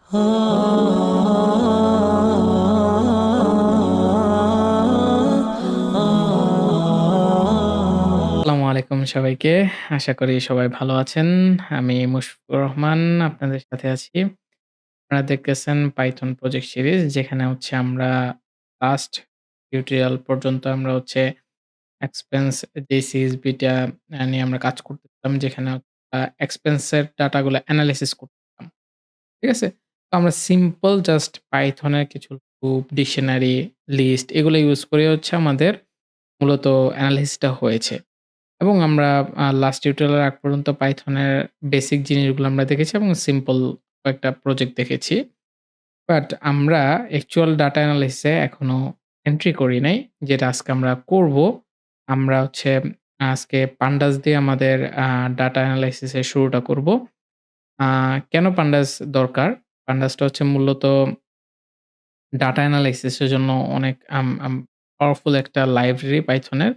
আসসালামু আলাইকুম সবাইকে। আশা করি সবাই ভালো আছেন। আমি মুশফিকুর রহমান আপনাদের সাথে আছি। আপনারা দেখতেছেন পাইথন প্রজেক্ট সিরিজ যেখানে হচ্ছে আমরা লাস্ট টিউটোরিয়াল পর্যন্ত আমরা হচ্ছে এক্সপেন্স যে সিএসভিটা নিয়ে আমরা কাজ করতেছিলাম যেখানে এক্সপেন্সের ডাটাগুলো এনালাইসিস করতেছিলাম। ঠিক আছে? তো আমরা সিম্পল জাস্ট পাইথনের কিছু লুপ, ডিকশনারি, লিস্ট এগুলো ইউজ করে হচ্ছে আমাদের মূলত এনালাইসিসটা হয়েছে। এবং আমরা লাস্ট টিউটোরিয়ালের আগ পর্যন্ত পাইথনের বেসিক জিনিসগুলো আমরা দেখেছি এবং সিম্পল কয়েকটা প্রজেক্ট দেখেছি। বাট আমরা অ্যাকচুয়াল ডাটা এনালাইসিস এ এখনো এন্ট্রি করি নাই। যেটা আজকে আমরা করব। আমরা হচ্ছে আজকে পান্ডাস দিয়ে আমাদের ডাটা এনালাইসিস এর শুরুটা করব। আ কেন পান্ডাস দরকার? পান্ডাসটা হচ্ছে মূলত ডাটা এনালাইসিস এর জন্য অনেক আম আম পাওয়ারফুল একটা লাইব্রেরি পাইথনের।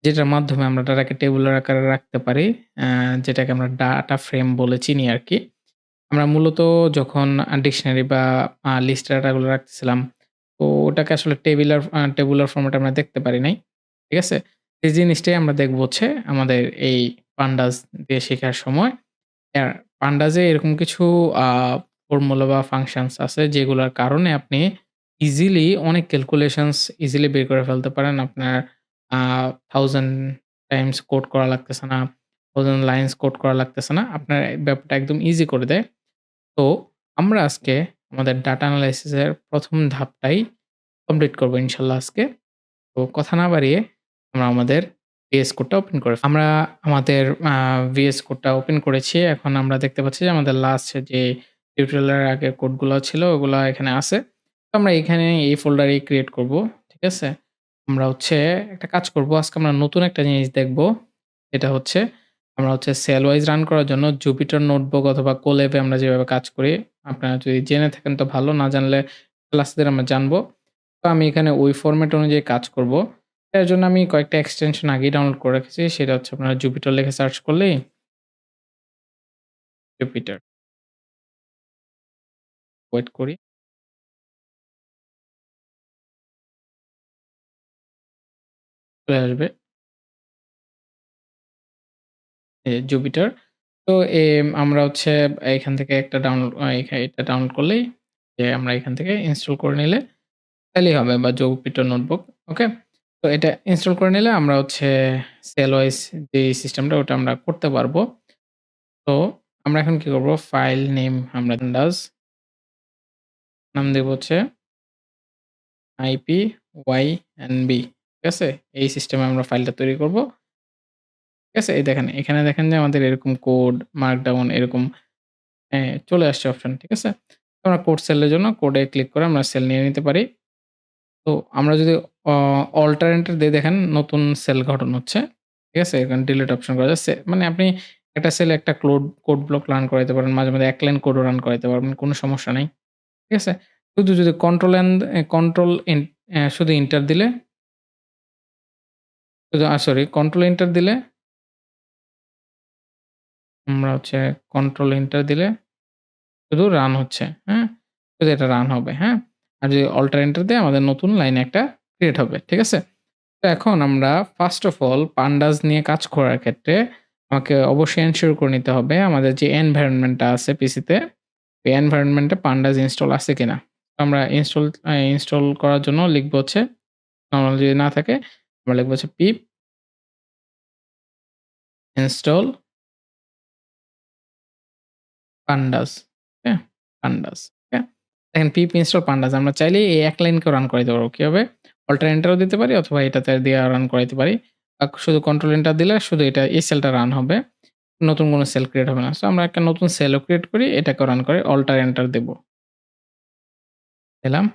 যেটার মাধ্যমে আমরা ডাটাকে টেবুলার আকারে রাখতে পারি। অ্যা যেটাকে আমরা ডাটা ফ্রেম বলে চিনি আরকি। আমরা মূলত যখন ডিকশনারি বা লিস্ট ডাটাগুলো রাখতেছিলাম, তো ওটাকে আসলে টেবুলার ফরম্যাটে আমরা দেখতে পারি নাই। ঠিক আছে? এই জিনিসটাই আমরা দেখব হচ্ছে আমাদের এই পান্ডাস দিয়ে শেখার সময়। অ্যা পান্ডাজে এরকম কিছু আ ফর্মুলা বা ফাংশনস আছে যেগুলার কারণে আপনি ইজিলি অনেক ক্যালকুলেশনস ইজিলি বের করে ফেলতে পারেন। আপনার আ 1000 টাইমস কোড করা লাগতেছে না, 1000 লাইনস কোড করা লাগতেছে না। আপনার ব্যাপারটা একদম ইজি করে দেয়। তো আমরা আজকে আমাদের ডাটা এনালাইসিস এর ১ম ধাপটাই কমপ্লিট করব ইনশাআল্লাহ আজকে। তো কথা না বাড়িয়ে আমরা আমাদের VS কোডটা ওপেন করে আমরা আমাদের VS কোডটা ওপেন করেছি। এখন আমরা দেখতে পাচ্ছি যে আমাদের লাস্ট যে টিউটোরিয়ালের আগের কোডগুলো ছিল ওগুলা এখানে আছে। তো আমরা এখানে এই ফোল্ডারেই ক্রিয়েট করব। ঠিক আছে? আমরা হচ্ছে একটা কাজ করব। আজকে আমরা নতুন একটা জিনিস দেখব। এটা হচ্ছে আমরা হচ্ছে সেল ওয়াইজ রান করার জন্য জুপিটার নোটবুক অথবা কোল্যাবে আমরা যেভাবে কাজ করি, আপনারা যদি জেনে থাকেন তো ভালো, না জানলে ক্লাসেদের আমরা জানবো। তো আমি এখানে ওই ফরম্যাট অনুযায়ী কাজ করব। এর জন্য আমি কয়েকটা এক্সটেনশন আগেই ডাউনলোড করে রেখেছি। সেটা হচ্ছে আপনারা জুপিটার লিখে সার্চ করলেই জুপিটার। ওয়েট করি। চলে আসবে জুপিটার। তো আমরা হচ্ছে এখান থেকে একটা ডাউনলোড এটা ডাউনলোড করলেই আমরা এখান থেকে ইনস্টল করে নিলে তাইলেই হবে বা জুপিটার নোটবুক। ওকে? তো এটা ইনস্টল করে নিলে আমরা হচ্ছে সেলওয়াইজ যে সিস্টেমটা ওটা আমরা করতে পারবো। তো আমরা এখন কি করব? ফাইল নেম আমরা ডাস নাম দেব হচ্ছে IPYNB। ঠিক আছে? এই সিস্টেমে আমরা ফাইলটা তৈরি করব। ঠিক আছে? এই দেখেন, এখানে দেখেন যে আমাদের এরকম কোড, মার্কডাউন এরকম চলে আসছে অপশন। ঠিক আছে? তো আমরা কোড সেলের জন্য কোডে ক্লিক করে আমরা সেল নিয়ে নিতে পারি। তো আমরা যদি অ অল্টারনেটর দিয়ে দেখেন নতুন সেল গঠন হচ্ছে। ঠিক আছে? এখানে ডিলিট অপশন করা যাচ্ছে। মানে আপনি একটা সেলে একটা কোড ব্লক রান করাইতে পারেন। মাঝে, মাঝে ১ লাইন কোডও রান করাইতে পারবেন। কোন সমস্যা নাই। ঠিক আছে? শুধু যদি কন্ট্রোল শুধু এন্টার দিলে শুধু সরি কন্ট্রোল এন্টার দিলে আমরা হচ্ছে কন্ট্রোল এন্টার দিলে শুধু রান হচ্ছে। হ্যাঁ? শুধু এটা রান হবে। হ্যাঁ? আর যদি অল্টার এন্টার দেই আমাদের নতুন লাইন একটা ক্রিয়েট হবে। ঠিক আছে? তো এখন আমরা ফার্স্ট অফ অল পান্ডাস নিয়ে কাজ করার ক্ষেত্রে আমাকে অবশ্যই এনশিওর করে নিতে হবে আমাদের যে এনভায়রনমেন্ট টা আছে পিসিতে, এই এনভায়রনমেন্ট এ পান্ডাস ইনস্টল আছে কিনা। তো আমরা ইনস্টল করার জন্য লিখব হচ্ছে নরমাল যদি না থাকে আমরা লিখব হচ্ছে পিপ ইনস্টল পান্ডাস। হ্যাঁ? পান্ডাস। হ্যাঁ? দেখেন পিপ ইনস্টল পান্ডাস আমরা চাইলেই এই এক লাইনকেও রান করাইতে পারবো। কিভাবে? অল্টার এন্টারও দিতে পারি অথবা এটাতে দিয়ে রান করাইতে পারি। শুধু কন্ট্রোল এন্টার দিলে শুধু এই সেলটা রান হবে। নতুন কোনো সেল ক্রিয়েট হবে না। সো আমরা একটা নতুন সেলও ক্রিয়েট করি, এটাকেও রান করে অল্টার এন্টার দেব। দিলাম।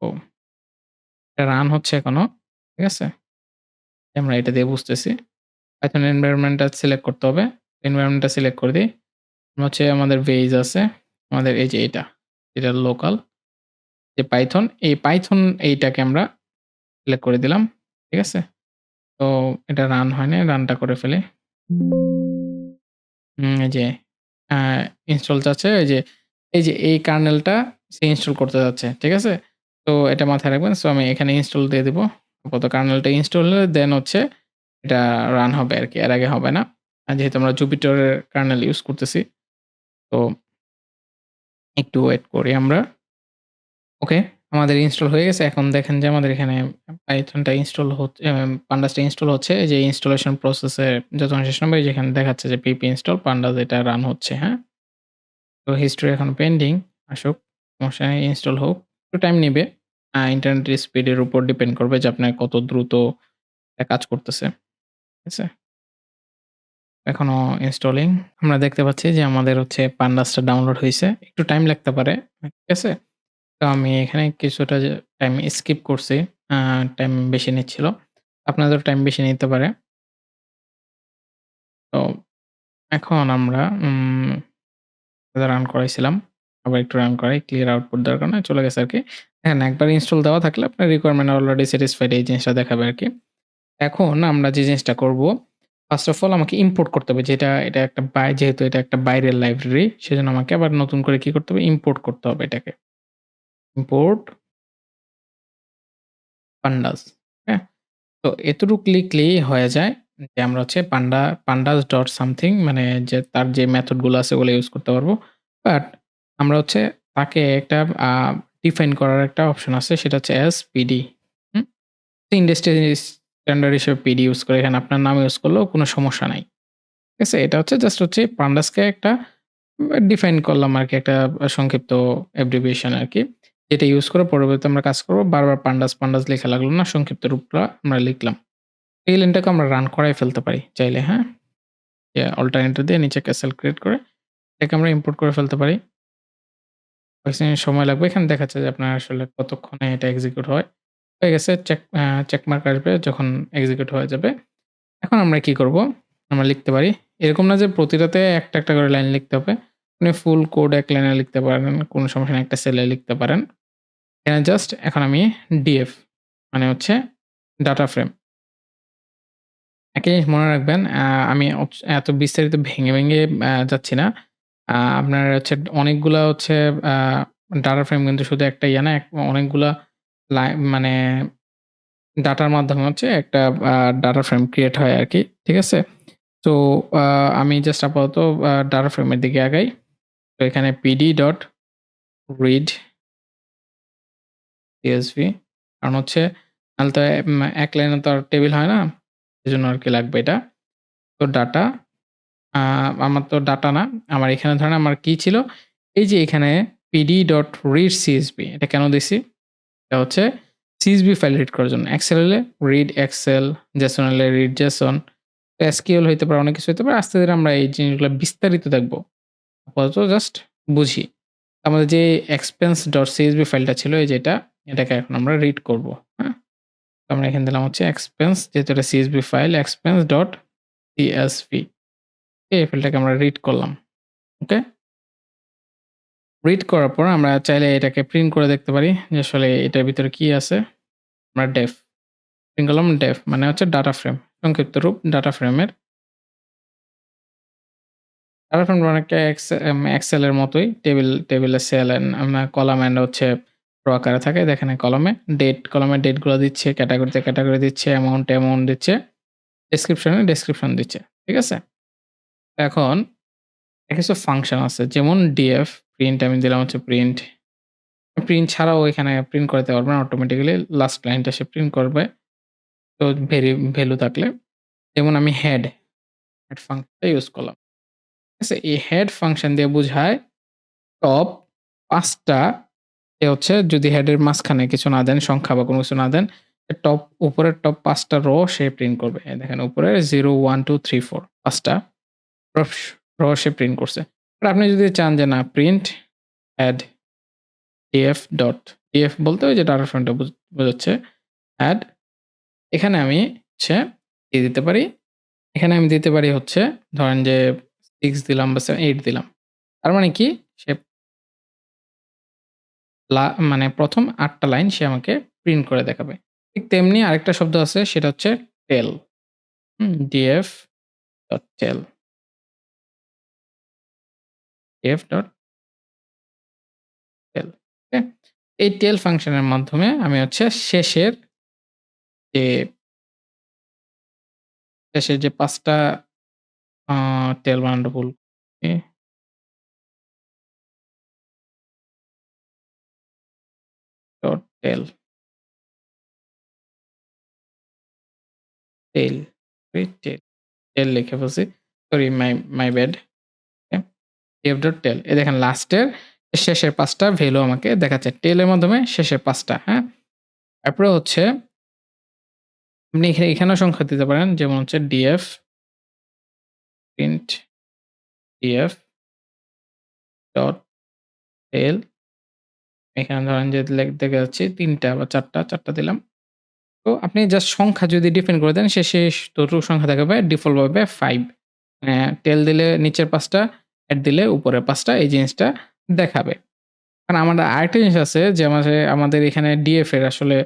ও এটা রান হচ্ছে এখনো। ঠিক আছে? আমরা এটা দিয়ে বুঝতেছি। এখন এনভায়রনমেন্ট টা সিলেক্ট করতে হবে। এনভায়রনমেন্ট টা সিলেক্ট করে দেই। হচ্ছে আমাদের বেজ আছে। আমাদের এই যে এটা লোকাল যে পাইথন, এই পাইথন এইটাকে আমরা সিলেক্ট করে দিলাম। ঠিক আছে? তো এটা রান হয় নাই, রানটা করে ফেলি। এই যে আ ইনস্টল চাচ্ছে এই যে এই যে এই কার্নেলটা সে ইনস্টল করতে যাচ্ছে। ঠিক আছে? তো এটা মাথায় রাখবেন। সো আমি এখানে ইনস্টল দিয়ে দিব। আপাতত কার্নেলটা ইনস্টল হলে দেন হচ্ছে এটা রান হবে আরকি। এর আগে হবে না। আর যেহেতু আমরা Jupyter এর কার্নেল ইউজ করতেছি। তো একটু ওয়েট করি আমরা। ওকে, আমাদের ইনস্টল হয়ে গেছে। এখন দেখেন যে আমাদের এখানে পাইথনটা ইনস্টল হচ্ছে pandas টা ইনস্টল হচ্ছে। এই যে ইনস্টলেশন প্রসেস এ যতক্ষণ শেষ না হবে যেখানে দেখাচ্ছে যে pip install pandas এটা রান হচ্ছে, হ্যাঁ? তো হিস্টরি এখন পেন্ডিং আসুক। সমস্যা নেই, ইনস্টল হোক। একটু টাইম নিবে। ইন্টারনেট স্পিডের উপর ডিপেন্ড করবে যে আপনার কত দ্রুত এটা কাজ করতেছে। ঠিক আছে? এখনো ইনস্টলিং। আমরা দেখতে পাচ্ছি যে আমাদের হচ্ছে pandas টা ডাউনলোড হইছে। একটু টাইম লাগতে পারে। ঠিক আছে? তো আমি এখানে কিছুটা যে টাইম স্কিপ করছি। আ টাইম বেশি নিচ্ছিল। আপনাদেরও টাইম বেশি নিতে পারে। তো এখন আমরা রান করাইছিলাম। আবার একটু রান করাই। ক্লিয়ার আউটপুট দেওয়ার কারণে চলে গেছে আরকি। দেখেন একবার ইনস্টল দেওয়া থাকলে আপনার রিকোয়ারমেন্ট অলরেডি স্যাটিসফাইড এই জিনিসটা দেখাবে আরকি। এখন আমরা যে জিনিসটা করব, ফার্স্ট অফ অল আমাকে ইম্পোর্ট করতে হবে। এটা একটা যেহেতু এটা একটা বাইরের লাইব্রেরি, সেজন্য আমাকে আবার নতুন করে কি করতে হবে? ইম্পোর্ট করতে হবে এটাকে। ইম্পোর্ট pandas, হ্যাঁ? তো এতটুক লিখলেই হয়ে যায় যে আমরা হচ্ছে pandas ডট সামথিং মানে যে তার যে মেথড গুলো আছে ওগুলো ইউজ করতে পারবো। বাট আমরা হচ্ছে তাকে একটা ডিফাইন করার একটা অপশন আছে সেটা হচ্ছে এস পিডি। হুম? ইন্ডাস্ট্রি স্ট্যান্ডার্ড হিসেবে পিডি ইউজ করে এখানে আপনার নাম ইউজ করলেও কোনো সমস্যা নাই। ঠিক আছে? এটা হচ্ছে জাস্ট হচ্ছে pandas কে একটা ডিফাইন করলাম আরকি একটা সংক্ষিপ্ত অ্যাব্রিভিয়েশন আরকি। যেটা ইউজ করে পরবর্তীতে আমরা কাজ করব। বারবার pandas লেখা লাগলো না। সংক্ষিপ্ত রূপটা আমরা লিখলাম। এই লাইনটাকে আমরা রান করাই ফেলতে পারি চাইলে, হ্যাঁ? অল্টারনেটর দিয়ে নিচে ক্যাসেল ক্রিয়েট করে এটাকে আমরা ইম্পোর্ট করে ফেলতে পারি। কয়েক সেকেন্ড সময় লাগবে। এখানে দেখাচ্ছে যে আপনার আসলে কতক্ষণে এটা এক্সিকিউট হয়। হয়ে গেছে চেক মার্ক আসবে যখন এক্সিকিউট হয়ে যাবে। এখন আমরা কি করব? আমরা লিখতে পারি। এরকম না যে প্রতিটাতে একটা করে লাইন লিখতে হবে। আপনি ফুল কোড এক লাইনে লিখতে পারেন। কোন সমস্যা নেই একটা সেলে লিখতে পারেন। এখানে জাস্ট এখন আমি ডিএফ মানে হচ্ছে ডাটা ফ্রেম। একটা জিনিস মনে রাখবেন আমি এত বিস্তারিত ভেঙে যাচ্ছি না। আপনার হচ্ছে অনেকগুলা হচ্ছে আ ডাটা ফ্রেম কিন্তু শুধু একটা ইয়ে না, অনেকগুলা মানে ডাটার মাধ্যমে হচ্ছে একটা আ ডাটা ফ্রেম ক্রিয়েট হয় আরকি। ঠিক আছে? তো আ আমি জাস্ট আপাতত ডাটা ফ্রেমের দিকে আগাই। তো এখানে pd.read CSV কারণ হচ্ছে নাহলে তো এক লাইনে তো আর টেবিল হয় না। এজন্য আরকি লাগবে এটা। তো ডাটা আ আমার তো ডাটা না। আমার এখানে ধরেন আমার কি ছিল? এই যে এখানে pd.readCSV এটা কেন দিছি? এটা হচ্ছে CSV ফাইল রিড করার জন্য। এক্সেল হলে read Excel, JSON হলে read JSON, SQL হইতে পারে, অনেক কিছু হইতে পারে। আস্তে ধীরে আমরা এই জিনিসগুলো বিস্তারিত দেখব। আপাতত জাস্ট বুঝি। আমাদের যে expense.csv ফাইলটা ছিল এই যে এটাকে এখন আমরা রিড করব। হ্যাঁ? তো আমরা এখানে দিলাম হচ্ছে expense যেহেতু এটা CSV ফাইল expense.csv এই ফাইলটাকে আমরা রিড করলাম। ওকে? রিড করার পর আমরা চাইলে এটাকে প্রিন্ট করে দেখতে পারি যে আসলে এটার ভিতরে কি আছে। আমরা ডেফ প্রিন্ট করলাম ডেফ মানে হচ্ছে ডাটা ফ্রেম। সংক্ষিপ্ত রূপ ডাটা ফ্রেমের। ডাটা ফ্রেম অনেকটা এক্সেল এর মতোই টেবিলে সেল এন্ড কলাম এন্ড হচ্ছে রো আকারে থাকে। দেখেন কলামে কলামে ডেট গুলো দিচ্ছে, ক্যাটেগরিতে ক্যাটেগরি দিচ্ছে, অ্যামাউন্ট দিচ্ছে, ডেসক্রিপশন দিচ্ছে। ঠিক আছে? এখন কিছু ফাংশন আছে যেমন ডিএফ প্রিন্ট আমি দিলাম হচ্ছে প্রিন্ট। প্রিন্ট ছাড়াও এখানে প্রিন্ট করাতে পারবেন অটোমেটিক্যালি লাস্ট লাইনটা সে প্রিন্ট করবে। তো ভ্যালু থাকলে যেমন আমি হেড ফাংশনটা ইউজ করলাম। ঠিক আছে? এই হেড ফাংশন দিয়ে বুঝায় টপ ৫ টা হচ্ছে যদি হেডের মাঝখানে কিছু না দেন, সংখ্যা বা কোনো কিছু না দেন, উপরের টপ ৫ টা রো সে প্রিন্ট করবে। এই দেখেন উপরে 0, 1, 2, 3, 4 ৫ টা রস র সে প্রিন্ট করছে। আর আপনি যদি চান যে না প্রিন্ট এড df ডট df বলতে ওই যে ডাটা ফ্রেমটা বোঝাচ্ছে। এড এখানে আমি হচ্ছে দিয়ে দিতে পারি। এখানে আমি দিতে পারি হচ্ছে ধরেন যে 6 দিলাম বা 8 দিলাম। তার মানে কি সে মানে ১ম ৮ টা লাইন সে আমাকে প্রিন্ট করে দেখাবে। ঠিক তেমনি আরেকটা শব্দ আছে সেটা হচ্ছে টেল। df.tell ওকে? এই টেল ফাংশনের মাধ্যমে আমি হচ্ছে যে শেষের যে ৫ টা আ টেল বানানটা ভুল এ ডট টেল, টেল লিখে ফেলছি। Sorry my bad. ওকে? df.টেল এই দেখেন লাস্টের শেষের ৫ টা ভ্যালু আমাকে দেখাচ্ছে। টেলের মাধ্যমে শেষের ৫ টা, হ্যাঁ? তারপরে হচ্ছে আপনি এখানেও সংখ্যা দিতে পারেন। যেমন হচ্ছে df প্রিন্ট df ডট টেল এখানে ধরেন যে দেখা যাচ্ছে ৩ টা বা ৪ টা, ৪ টা দিলাম। তো আপনি জাস্ট সংখ্যা যদি ডিফাইন করে দেন শেষে যতটুকু সংখ্যা দেখাবে ডিফল্ট ভাবে ৫ টেল দিলে নিচের ৫ টা, এট দিলে উপরের ৫ টা এই জিনিসটা দেখাবে। কারণ আমাদের আরেকটা জিনিস আছে যে আমাদের এখানে ডিএফ এর আসলে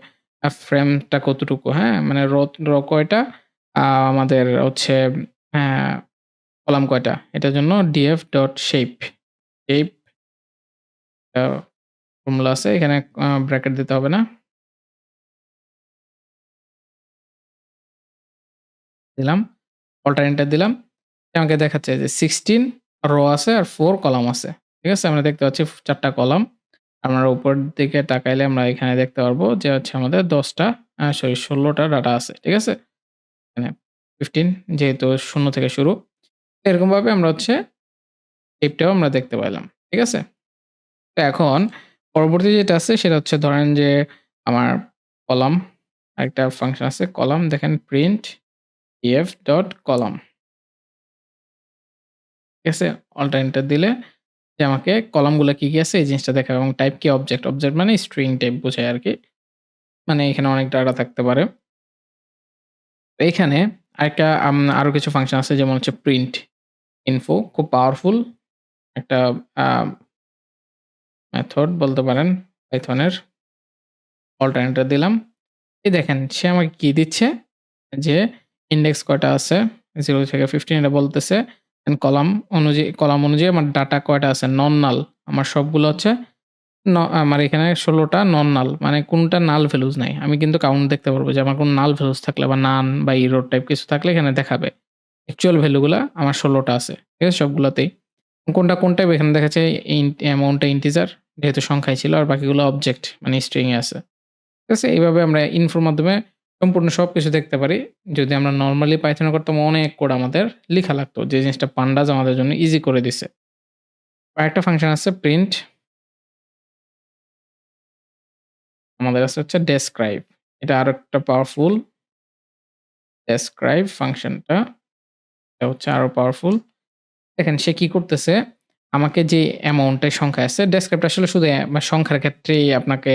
ফ্রেমটা কতটুকু, হ্যাঁ? মানে র কয়টা আমাদের হচ্ছে হ্যাঁ, কলাম কয়টা? এটার জন্য df ডট শেপ আ ফর্মুলা আছে এখানে ব্র্যাকেট দিতে হবে না। দিলাম, অল্টার এন্টার দিলাম। আমাকে দেখাচ্ছে যে 16 রো আছে আর 4 কলাম আছে। ঠিক আছে? আমরা দেখতে পাচ্ছি ৪ টা কলাম। আমরা উপর দিকে তাকাইলে আমরা এখানে দেখতে পারবো যে হচ্ছে আমাদের ১০ টা সরি ১৬ টা ডাটা আছে। ঠিক আছে? এখানে 15 যেহেতু ০ থেকে শুরু। এরকমভাবে আমরা হচ্ছে শেপটাও আমরা দেখতে পাইলাম। ঠিক আছে? তো এখন পরবর্তী যেটা আছে সেটা হচ্ছে ধরেন যে আমার কলাম আরেকটা ফাংশন আছে কলাম দেখেন প্রিন্ট df ডট কলাম। ঠিক আছে? অল্টার এন্টার দিলে যে আমাকে কলামগুলা কি আছে এই জিনিসটা দেখাবে এবং টাইপ কি অবজেক্ট। অবজেক্ট মানে স্ট্রিং টাইপ বোঝায় আরকি। মানে এখানে অনেক ডাটা থাকতে পারে। তো এইখানে আরেকটা আরো কিছু ফাংশন আছে যেমন হচ্ছে প্রিন্ট ইনফো খুব পাওয়ারফুল একটা আ মেথড বলতে পারেন পাইথনের। অল্টার এন্টার দিলাম। এই দেখেন সে আমাকে কি দিচ্ছে যে ইনডেক্স কয়টা আছে 0 থেকে 15 এটা বলতেছে। কলাম অনুযায়ী আমার ডাটা কয়টা আছে নন নাল আমার সবগুলো হচ্ছে আমার এখানে ১৬ টা নন নাল মানে কোনটা নাল ভ্যালুস নাই। আমি কিন্তু কাউন্ট দেখতে পারবো যে আমার কোন নাল ভ্যালুস থাকলে বা নান বা এরর টাইপ কিছু থাকলে এখানে দেখাবে। অ্যাকচুয়াল ভ্যালু গুলা আমার ১৬ টা আছে। ঠিক আছে? সবগুলাতেই। কোনটা টাইপ এখানে দেখাচ্ছে অ্যামাউন্টটা ইন্টিজার যেহেতু সংখ্যায় ছিল আর বাকিগুলো অবজেক্ট মানে স্ট্রিং এ আছে। ঠিক আছে? এইভাবে আমরা ইনফোর মাধ্যমে সম্পূর্ণ সবকিছু দেখতে পারি। যদি আমরা নরমালি পাইথনে করতাম অনেক কোড আমাদের লিখা লাগতো। যে জিনিসটা পান্ডাজ আমাদের জন্য ইজি করে দিছে। আরেকটা ফাংশন আছে প্রিন্ট আমাদের আছে হচ্ছে ডেসক্রাইব। এটা আরেকটা পাওয়ারফুল ডেসক্রাইব ফাংশনটা এটা হচ্ছে আরো পাওয়ারফুল। দেখেন সে কি করতেছে, আমাকে যে অ্যামাউন্ট এর সংখ্যা আছে, ডেসক্রিপ্ট আসলে শুধু সংখ্যার ক্ষেত্রেই আপনাকে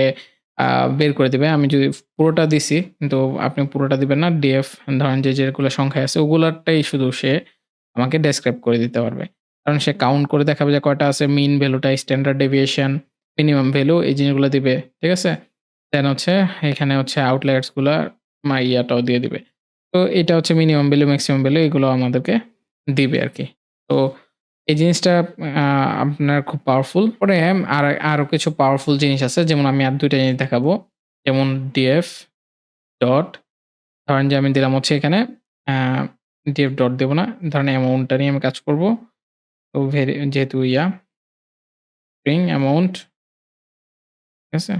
আ বের করে দিবে। আমি যদি পুরোটা দিছি, কিন্তু আপনি পুরোটা দিবেন না। ডিএফ ধরেন যে যেগুলো সংখ্যায় আছে ওগুলারটাই শুধু সে আমাকে ডেসক্রাইব করে দিতে পারবে। কারণ সে কাউন্ট করে দেখাবে যে কয়টা আছে, মিন ভ্যালুটা, স্ট্যান্ডার্ড ডেভিয়েশন, মিনিমাম ভ্যালু এই জিনিসগুলো দিবে। ঠিক আছে? দেন হচ্ছে এখানে হচ্ছে আউটলায়ার্স গুলা ইয়াটাও দিয়ে দিবে। তো এটা হচ্ছে মিনিমাম ভ্যালু, মেক্সিমাম ভ্যালু এগুলো আমাদেরকে দিবে আরকি। তো এই জিনিসটা আ আপনার খুব পাওয়ারফুল। পরে আরো কিছু পাওয়ারফুল জিনিস আছে। যেমন আমি আর ২ টা জিনিস দেখাবো। যেমন ডিএফ ডট ধরেন যে আমি দিলাম হচ্ছে এখানে আ ডিএফ ডট দেব না। ধরেন অ্যামাউন্টটা নিয়ে আমি কাজ করব। তো যেহেতু স্ট্রিং অ্যামাউন্ট ঠিক আছে?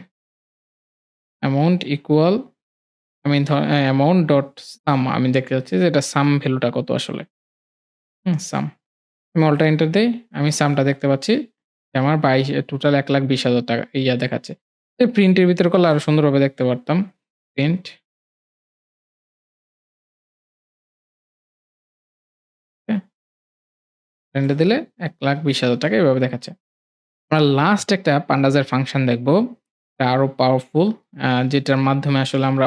অ্যামাউন্ট ইকুয়াল আমি অ্যামাউন্ট ডট সাম আমি দেখতে চাচ্ছি যে এটা সাম ভ্যালুটা কত আসলে। সাম। আমি অল্টার এন্টার দেই। আমি সামটা দেখতে পাচ্ছি যে আমার টোটাল ৳১,২০,০০০ দেখাচ্ছে। এই প্রিন্টের ভিতরে করলে আরো সুন্দরভাবে দেখতে পারতাম। প্রিন্ট ওকে, এন্টার দিলে ৳১,২০,০০০ এভাবে দেখাচ্ছে। আমরা লাস্ট একটা পান্ডাজের ফাংশন দেখব। এটা আরো পাওয়ারফুল যেটার মাধ্যমে আসলে আমরা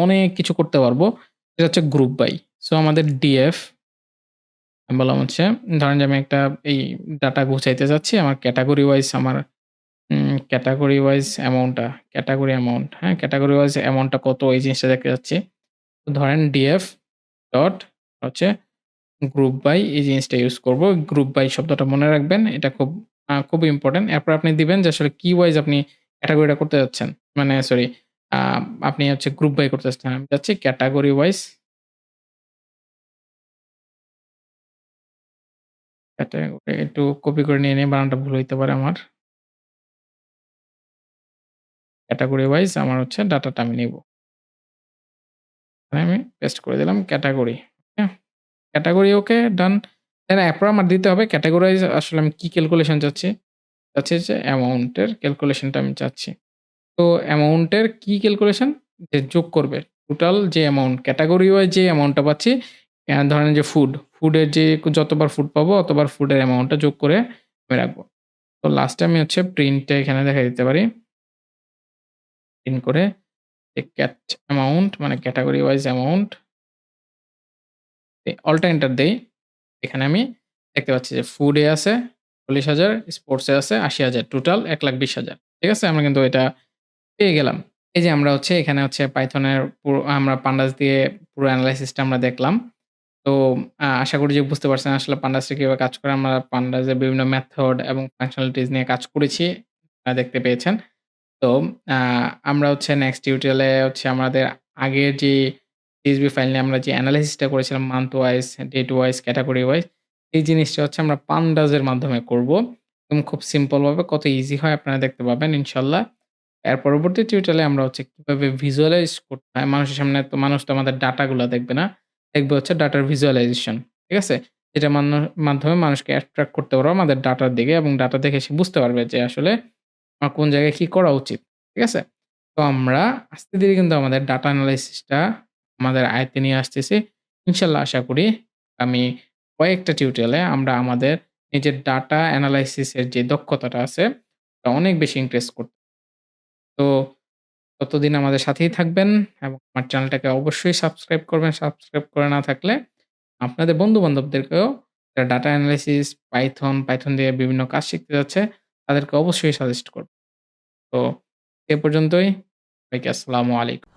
অনেক কিছু করতে পারবো। সেটা হচ্ছে গ্রুপ বাই। সো আমাদের ডিএফ আমি বললাম হচ্ছে ধরেন যে আমি একটা এই ডাটা গুছাইতে চাচ্ছি। আমার ক্যাটেগরি ওয়াইজ আমার ক্যাটেগরি ওয়াইজ অ্যামাউন্টটা, ক্যাটেগরি অ্যামাউন্ট, হ্যাঁ? ক্যাটেগরি ওয়াইজ অ্যামাউন্টটা কত এই জিনিসটা দেখতে চাচ্ছি। তো ধরেন ডিএফ ডট হচ্ছে গ্রুপ বাই এই জিনিসটা ইউজ করব। গ্রুপ বাই শব্দটা মনে রাখবেন। এটা খুব ইম্পোর্টেন্ট। এরপর আপনি দিবেন যে আসলে কি ওয়াইজ আপনি ক্যাটেগরিটা করতে যাচ্ছেন। মানে সরি আ আপনি হচ্ছে গ্রুপ বাই করতে চাচ্ছেন। আমি চাচ্ছি ক্যাটেগরি ওয়াইজ ক্যাটেগরি একটু কপি করে নিয়ে নেই বানানটা ভুল হইতে পারে আমার। ক্যাটেগরি ওয়াইজ আমার হচ্ছে ডাটাটা আমি নিবো। এখানে আমি পেস্ট করে দিলাম ক্যাটেগরি। ওকে? ক্যাটেগরি ওকে ডান। দেন এরপর আমার দিতে হবে ক্যাটেগরাইজ আসলে আমি কি ক্যালকুলেশন চাচ্ছি? চাচ্ছি যে অ্যামাউন্ট এর ক্যালকুলেশনটা আমি চাচ্ছি। তো অ্যামাউন্ট এর কি ক্যালকুলেশন? যে যোগ করবে। টোটাল যে অ্যামাউন্ট ক্যাটেগরি ওয়াইজ যে অ্যামাউন্টটা পাচ্ছি, ধরেন যে ফুডের যে যতবার ফুড পাবো অতবার ফুডের অ্যামাউন্টটা যোগ করে আমি রাখবো। তো লাস্টে আমি হচ্ছে প্রিন্টটা এখানে দেখাই দিতে পারি। প্রিন্ট করে যে অ্যামাউন্ট মানে ক্যাটেগরি ওয়াইজ অ্যামাউন্ট অল্টা এন্টার দেই। এখানে আমি দেখতে পাচ্ছি যে ফুডে আছে ৪০,০০০, স্পোর্টস এ আছে ৮০,০০০, টোটাল ১,২০,০০০। ঠিক আছে? আমরা কিন্তু এটা পেয়ে গেলাম। এই যে আমরা হচ্ছে এখানে হচ্ছে পাইথনের পুরো আমরা পান্ডাস দিয়ে পুরো এনালাইসিসটা আমরা দেখলাম। তো আশা করি যে বুঝতে পারছেন আসলে পান্ডাসটা কিভাবে কাজ করে। আমরা পান্ডাসের বিভিন্ন মেথড এবং ফাংশনালিটিস নিয়ে কাজ করেছি। দেখতে পেয়েছেন। তো আ আমরা হচ্ছে নেক্সট টিউটোরিয়ালে হচ্ছে আমাদের আগের যে CSV ফাইল নিয়ে আমরা যে এনালাইসিসটা করেছিলাম month wise, date wise, category wise এই জিনিসটা হচ্ছে আমরা পান্ডাস এর মাধ্যমে করব। এবং খুব সিম্পল ভাবে কত ইজি হয় আপনারা দেখতে পাবেন ইনশাআল্লাহ। এর পরবর্তী টিউটোরিয়ালে আমরা হচ্ছে কিভাবে ভিজুয়ালাইজ করতে হয় মানুষের সামনে তো মানুষ তো আমাদের ডাটাগুলা দেখবে না। দেখবে হচ্ছে ডাটার ভিজুয়ালাইজেশন। ঠিক আছে? যেটার মাধ্যমে মানুষকে অ্যাট্রাক্ট করতে পারবো আমাদের ডাটার দিকে এবং ডাটা দেখে সে বুঝতে পারবে যে আসলে আমার কোন জায়গায় কি করা উচিত। ঠিক আছে? তো আমরা আস্তে ধীরে কিন্তু আমাদের ডাটা এনালাইসিসটা আমাদের আয়ত্তে নিয়ে আসতেছি। ইনশাআল্লাহ আশা করি আমি কয়েকটা টিউটোরিয়ালে আমরা আমাদের নিজের ডাটা এনালাইসিস এর যে দক্ষতাটা আছে, তা অনেক বেশি ইনক্রিজ করব। তো ততদিন আমাদের সাথেই থাকবেন এবং আমার চ্যানেলটাকে অবশ্যই সাবস্ক্রাইব করবেন। সাবস্ক্রাইব করে না থাকলে আপনাদের বন্ধু-বান্ধবদেরকেও যারা ডাটা এনালাইসিস, পাইথন দিয়ে বিভিন্ন কাজ শিখতে যাচ্ছে, তাদেরকে অবশ্যই সাজেস্ট করবেন। তো এ পর্যন্তই। সবাইকে আসসালামু আলাইকুম।